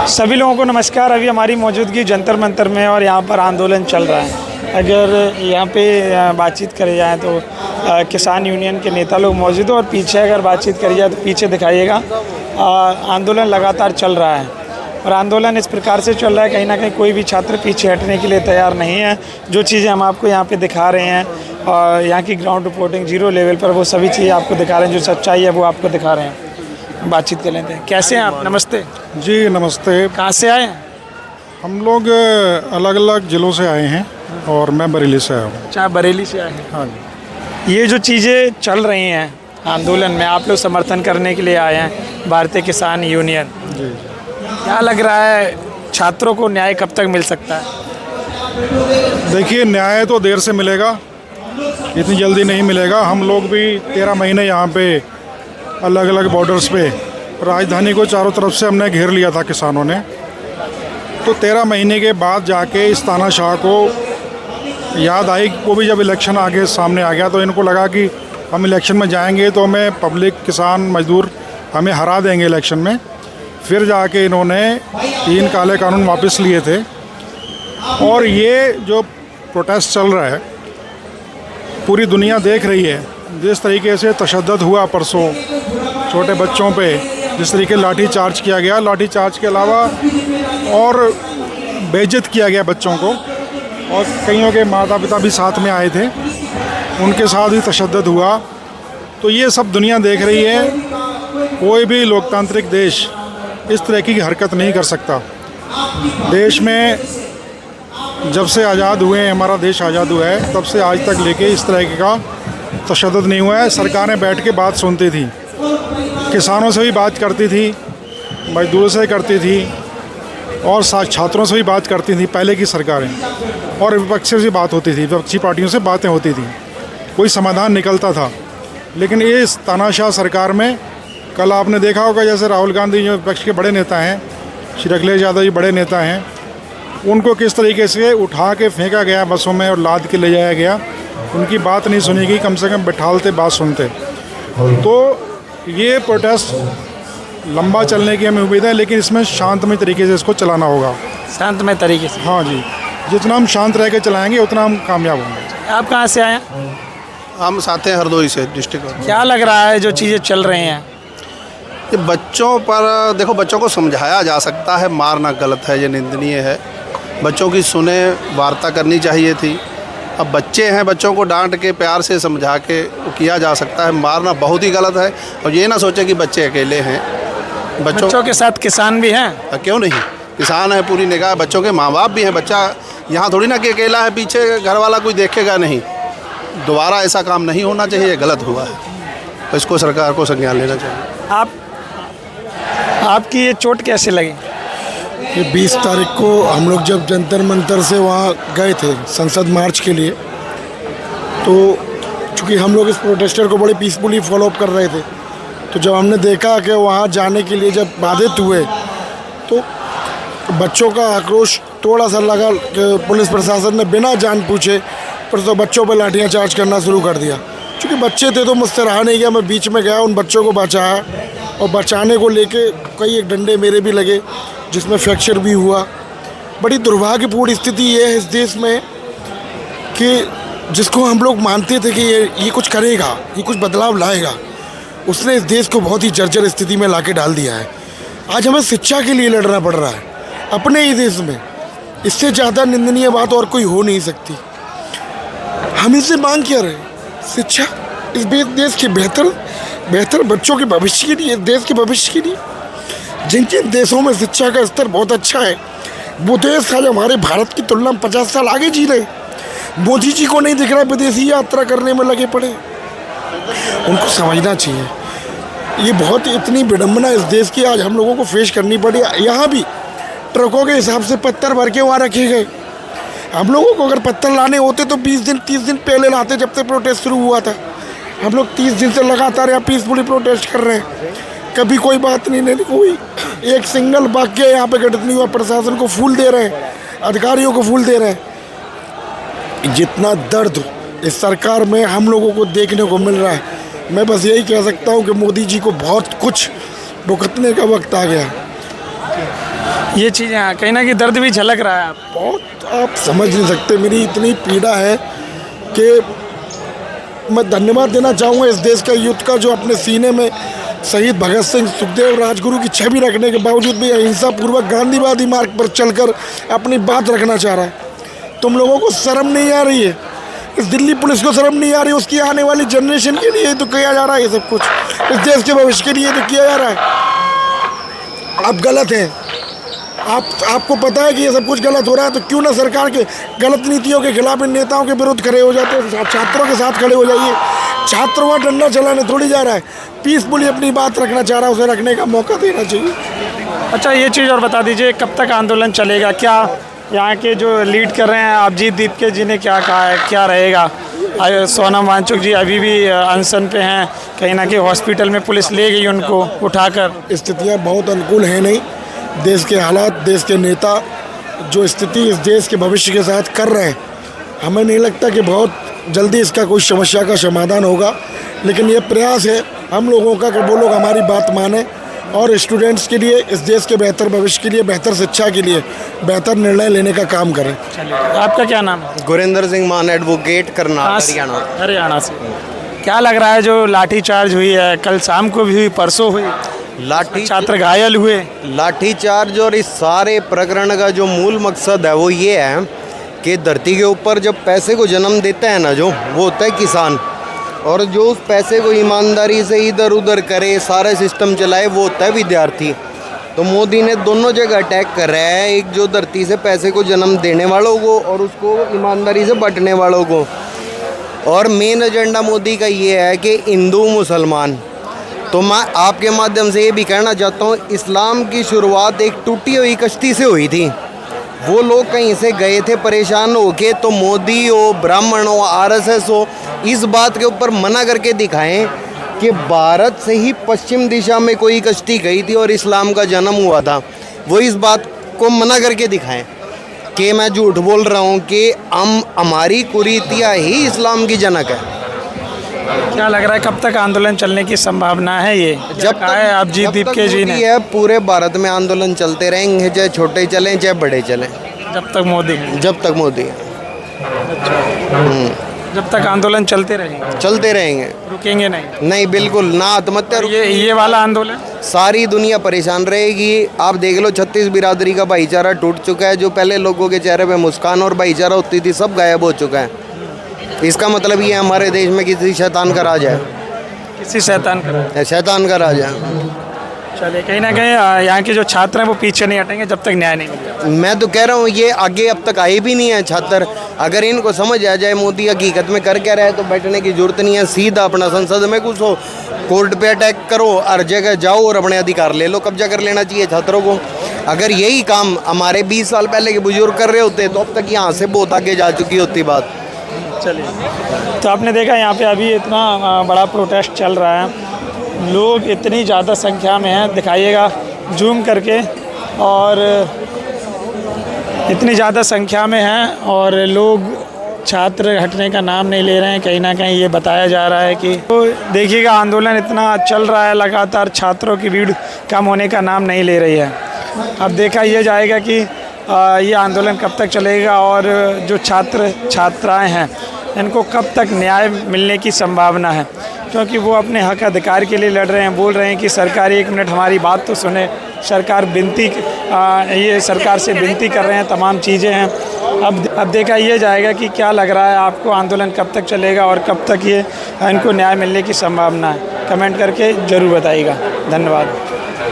सभी लोगों को नमस्कार। अभी हमारी मौजूदगी जंतर मंतर में और यहाँ पर आंदोलन चल रहा है। अगर यहाँ पे बातचीत करी जाए तो किसान यूनियन के नेता लोग मौजूद हैं और पीछे अगर बातचीत करी जाए तो पीछे दिखाइएगा आंदोलन लगातार चल रहा है। और आंदोलन इस प्रकार से चल रहा है, कहीं ना कहीं कोई भी छात्र पीछे हटने के लिए तैयार नहीं है। जो चीज़ें हम आपको यहाँ पे दिखा रहे हैं और यहाँ की ग्राउंड रिपोर्टिंग जीरो लेवल पर वो सभी चीज़ें आपको दिखा रहे हैं, जो सच्चाई है वो आपको दिखा रहे हैं। बातचीत कर लेते हैं। कैसे हैं आप? नमस्ते जी नमस्ते। कहाँ से आए हैं? हम लोग अलग अलग ज़िलों से आए हैं और मैं बरेली से आया हूँ। अच्छा, बरेली से आए हैं। हाँ जी। ये जो चीज़ें चल रही हैं आंदोलन में, आप लोग समर्थन करने के लिए आए हैं, भारतीय किसान यूनियन। जी क्या लग रहा है छात्रों को न्याय कब तक मिल सकता है? देखिए, न्याय तो देर से मिलेगा, इतनी जल्दी नहीं मिलेगा। हम लोग भी 13 महीने यहाँ पे अलग अलग बॉर्डर्स पे राजधानी को चारों तरफ से हमने घेर लिया था किसानों ने। तो 13 महीने के बाद जाके इस तानाशाह को याद आई, वो भी जब इलेक्शन आगे सामने आ गया तो इनको लगा कि हम इलेक्शन में जाएंगे तो हमें पब्लिक, किसान, मजदूर हमें हरा देंगे इलेक्शन में। फिर जाके इन्होंने 3 काले कानून वापस लिए थे। और ये जो प्रोटेस्ट चल रहा है पूरी दुनिया देख रही है। जिस तरीके से तशद्दुद हुआ परसों छोटे बच्चों पे, जिस तरीके लाठी चार्ज किया गया, लाठी चार्ज के अलावा और बेइज्जत किया गया बच्चों को, और कईयों के माता पिता भी साथ में आए थे, उनके साथ भी तशद्दुद हुआ। तो ये सब दुनिया देख रही है। कोई भी लोकतांत्रिक देश इस तरह की हरकत नहीं कर सकता। देश में जब से आज़ाद हुए हैं, हमारा देश आज़ाद हुआ है, तब से आज तक लेके इस तरह का तशद्दुद नहीं हुआ है। सरकारें बैठ के बात सुनती थी, किसानों से भी बात करती थी, मजदूरों से करती थी और छात्रों से भी बात करती थी पहले की सरकारें, और विपक्ष से भी बात होती थी, विपक्षी पार्टियों से बातें होती थी, कोई समाधान निकलता था। लेकिन इस तानाशाह सरकार में कल आपने देखा होगा, जैसे राहुल गांधी जो विपक्ष के बड़े नेता हैं, श्री अखिलेश यादव जी बड़े नेता हैं, उनको किस तरीके से उठा के फेंका गया बसों में और लाद के ले जाया गया। उनकी बात नहीं सुनी गई, कम से कम बैठालते बात सुनते। तो ये प्रोटेस्ट लंबा चलने की हमें उम्मीद है, लेकिन इसमें शांतमय तरीके से इसको चलाना होगा। शांतमय तरीके से? हाँ जी, जितना हम शांत रह के चलाएँगे उतना हम कामयाब होंगे। आप कहाँ से आए हैं? हम साथ हैं हरदोई से, डिस्ट्रिक्ट। क्या लग रहा है जो चीज़ें चल रही हैं? ये बच्चों पर देखो, बच्चों को समझाया जा सकता है, मारना गलत है, ये निंदनीय है। बच्चों की सुने, वार्ता करनी चाहिए थी। अब बच्चे हैं, बच्चों को डांट के प्यार से समझा के किया जा सकता है। मारना बहुत ही गलत है। और ये ना सोचे कि बच्चे अकेले हैं, बच्चों के साथ किसान भी हैं। क्यों नहीं, किसान है, पूरी निगाह बच्चों के माँ बाप भी हैं। बच्चा यहाँ थोड़ी ना कि अकेला है, पीछे घर वाला कोई देखेगा नहीं। दोबारा ऐसा काम नहीं होना चाहिए, गलत हुआ है, तो इसको सरकार को संज्ञान लेना चाहिए। आपकी ये चोट कैसे लगी? ये 20 तारीख को हम लोग जब जंतर मंतर से वहाँ गए थे संसद मार्च के लिए, तो चूँकि हम लोग इस प्रोटेस्टर को बड़े पीसफुली फॉलोअप कर रहे थे, तो जब हमने देखा कि वहाँ जाने के लिए जब बाधित हुए तो बच्चों का आक्रोश थोड़ा सा लगा कि पुलिस प्रशासन ने बिना जान पूछे पर तो बच्चों पर लाठियाँ चार्ज करना शुरू कर दिया। क्योंकि बच्चे थे तो मुझसे रहा नहीं गया, मैं बीच में गया, उन बच्चों को बचाया, और बचाने को लेके कई एक डंडे मेरे भी लगे, जिसमें फ्रैक्चर भी हुआ। बड़ी दुर्भाग्यपूर्ण स्थिति ये है इस देश में कि जिसको हम लोग मानते थे कि ये कुछ करेगा, ये कुछ बदलाव लाएगा, उसने इस देश को बहुत ही जर्जर स्थिति में लाके डाल दिया है। आज हमें शिक्षा के लिए लड़ना पड़ रहा है अपने ही देश में। इससे ज़्यादा निंदनीय बात और कोई हो नहीं सकती। हम इसे मांग क्या रहे? शिक्षा, इस देश के बेहतर बच्चों के भविष्य के लिए, देश के भविष्य के लिए। जिन जिन देशों में शिक्षा का स्तर बहुत अच्छा है, वो देश आज हमारे भारत की तुलना में 50 साल आगे जी रहे। मोदी जी को नहीं दिख रहा विदेशी यात्रा करने में लगे पड़े। उनको समझना चाहिए, ये बहुत इतनी विडम्बना इस देश की आज हम लोगों को फेस करनी पड़ी। यहाँ भी ट्रकों के हिसाब से पत्थर भर के वहाँ रखे गए। हम लोगों को अगर पत्थर लाने होते तो 20 दिन 30 दिन पहले लाते, जब से प्रोटेस्ट शुरू हुआ था। हम लोग 30 दिन से लगातार यहाँ पीसफुली प्रोटेस्ट कर रहे हैं, कभी कोई बात नहीं, कोई एक सिंगल वाक्य यहाँ पे घटित नहीं हुआ। प्रशासन को फूल दे रहे हैं, अधिकारियों को फूल दे रहे हैं। जितना दर्द इस सरकार में हम लोगों को देखने को मिल रहा है, मैं बस यही कह सकता हूँ कि मोदी जी को बहुत कुछ भुगतने का वक्त आ गया। ये चीज़ें कहीं ना कहीं दर्द भी झलक रहा है आप। बहुत आप समझ नहीं सकते, मेरी इतनी पीड़ा है कि मैं धन्यवाद देना चाहूँगा इस देश का यूथ का, जो अपने सीने में शहीद भगत सिंह, सुखदेव, राजगुरु की छवि रखने के बावजूद भी अहिंसा पूर्वक गांधीवादी मार्ग पर चलकर अपनी बात रखना चाह रहा है। तुम लोगों को शर्म नहीं आ रही है? इस दिल्ली पुलिस को शर्म नहीं आ रही? उसकी आने वाली जनरेशन के लिए तो किया जा रहा है ये सब कुछ, इस देश के भविष्य के लिए तो किया जा रहा है। आप गलत हैं, आपको पता है कि ये सब कुछ गलत हो रहा है, तो क्यों ना सरकार के गलत नीतियों के खिलाफ इन नेताओं के विरुद्ध खड़े हो जाते हैं, छात्रों के साथ खड़े हो जाइए। छात्र वहाँ डंडा चलाने थोड़ी जा रहा है, पीसफुली अपनी बात रखना चाह रहा है, उसे रखने का मौका देना चाहिए। अच्छा, ये चीज़ और बता दीजिए, कब तक आंदोलन चलेगा? क्या यहाँ के जो लीड कर रहे हैं अभिजीत दीपके जी ने क्या कहा है, क्या रहेगा? सोनम वांगचुक जी अभी भी अनशन पे हैं, कहीं ना कहीं हॉस्पिटल में पुलिस ले गई उनको उठाकर। स्थितियाँ बहुत अनुकूल हैं नहीं, देश के हालात, देश के नेता जो स्थिति इस देश के भविष्य के साथ कर रहे हैं, हमें नहीं लगता कि बहुत जल्दी इसका कोई समस्या का समाधान होगा। लेकिन ये प्रयास है हम लोगों का कि वो लोग हमारी बात माने और स्टूडेंट्स के लिए, इस देश के बेहतर भविष्य के लिए, बेहतर शिक्षा के लिए बेहतर निर्णय लेने का काम करें। आपका क्या नाम है? गुरेंद्र सिंह मान, एडवोकेट, करनाल, हरियाणा। हरियाणा से। क्या लग रहा है जो लाठीचार्ज हुई है, कल शाम को भी हुई, परसों हुई, छात्र घायल हुए? लाठीचार्ज और इस सारे प्रकरण का जो मूल मकसद है वो ये है कि धरती के ऊपर जब पैसे को जन्म देता है ना, जो वो होता है किसान, और जो उस पैसे को ईमानदारी से इधर उधर करे, सारे सिस्टम चलाए, वो होता है विद्यार्थी। तो मोदी ने दोनों जगह अटैक कर रहा है, एक जो धरती से पैसे को जन्म देने वालों को और उसको ईमानदारी से बांटने वालों को। और मेन एजेंडा मोदी का ये है कि हिंदू मुसलमान। तो मैं आपके माध्यम से ये भी कहना चाहता हूँ, इस्लाम की शुरुआत एक टूटी हुई कश्ती से हुई थी। वो लोग कहीं से गए थे परेशान होके, तो मोदी हो, ब्राह्मण हो, आरएसएस हो, इस बात के ऊपर मना करके दिखाएं कि भारत से ही पश्चिम दिशा में कोई कश्ती गई थी और इस्लाम का जन्म हुआ था। वो इस बात को मना करके दिखाएं कि मैं झूठ बोल रहा हूँ कि हमारी कुरीतियाँ ही इस्लाम की जनक है। क्या लग रहा है कब तक आंदोलन चलने की संभावना है? ये जब तक अभिजीत दीपके जी ने है, पूरे भारत में आंदोलन चलते रहेंगे, चाहे छोटे चलें चाहे बड़े चलें, जब तक मोदी है। जब तक मोदी है। जब तक आंदोलन चलते रहेंगे, रुकेंगे नहीं? नहीं, बिल्कुल ना। आत्महत्या ये वाला आंदोलन सारी दुनिया परेशान रहेगी। आप देख लो, 36 बिरादरी का भाईचारा टूट चुका है। जो पहले लोगों के चेहरे पे मुस्कान और भाईचारा होती थी, सब गायब हो चुका है। इसका मतलब ये हमारे देश में किसी शैतान का राज है। किसी शैतान का राज है। चलिए, कहीं ना कहीं यहाँ के जो छात्र हैं वो पीछे नहीं हटेंगे जब तक न्याय नहीं मिलेगा। मैं तो कह रहा हूँ, ये आगे अब तक आए भी नहीं है छात्र। अगर इनको समझ आ जाए मोदी हकीकत में कर क्या रहा है, तो बैठने की जरूरत नहीं है, सीधा अपना संसद में घुसो, कोर्ट पे अटैक करो, हर जगह जाओ और अपने अधिकार ले लो। कब्जा कर लेना चाहिए छात्रों को। अगर यही काम हमारे 20 साल पहले के बुजुर्ग कर रहे होते तो अब तक यहाँ से बहुत आगे जा चुकी होती बात। चलिए, तो आपने देखा यहाँ पे अभी इतना बड़ा प्रोटेस्ट चल रहा है, लोग इतनी ज़्यादा संख्या में हैं, दिखाइएगा जूम करके, और इतनी ज़्यादा संख्या में हैं और लोग, छात्र हटने का नाम नहीं ले रहे हैं। कहीं ना कहीं ये बताया जा रहा है कि, तो देखिएगा आंदोलन इतना चल रहा है लगातार, छात्रों की भीड़ कम होने का नाम नहीं ले रही है। अब देखा यह जाएगा कि ये आंदोलन कब तक चलेगा और जो छात्राएं हैं इनको कब तक न्याय मिलने की संभावना है, क्योंकि वो अपने हक अधिकार के लिए लड़ रहे हैं। बोल रहे हैं कि सरकार 1 मिनट हमारी बात तो सुने, सरकार ये सरकार से विनती कर रहे हैं, तमाम चीज़ें हैं। अब देखा यह जाएगा कि क्या लग रहा है आपको, आंदोलन कब तक चलेगा और कब तक ये इनको न्याय मिलने की संभावना है। कमेंट करके ज़रूर बताइएगा। धन्यवाद।